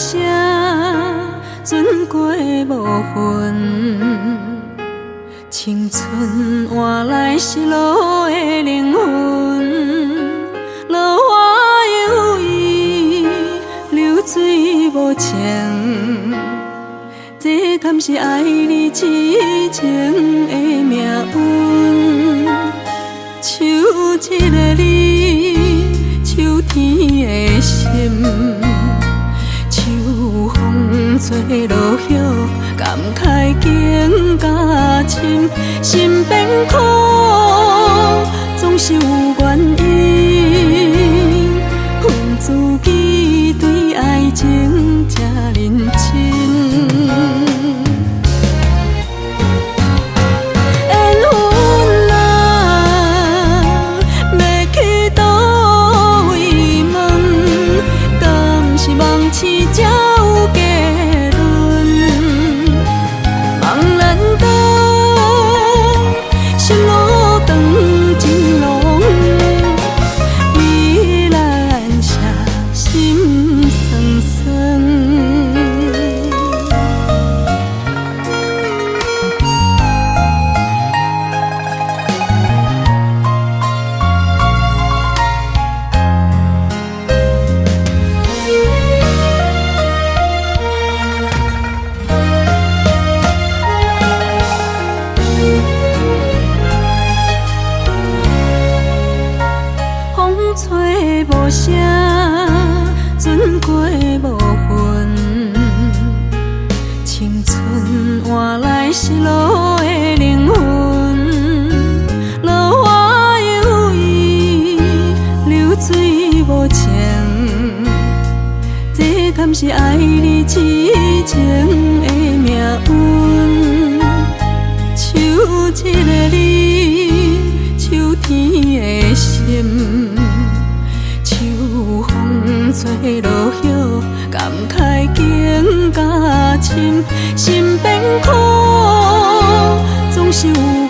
声，船过无魂。青春换来失落的灵魂，落花有意，流水无情。这敢是爱你痴情的命运？手一个你，手天的心，秋风吹落叶，感慨景加深，心变苦，总是有原因。恨自己对爱情这认真。才有结论，茫然道，心路长真long，依然写心酸酸。吹无声，船过无魂。青春换来失落的灵魂，落花有意，流水无情。这敢是爱你痴情的命运？手一个你，手天的心。秋风吹落叶，感慨景加深，心变苦，总是有。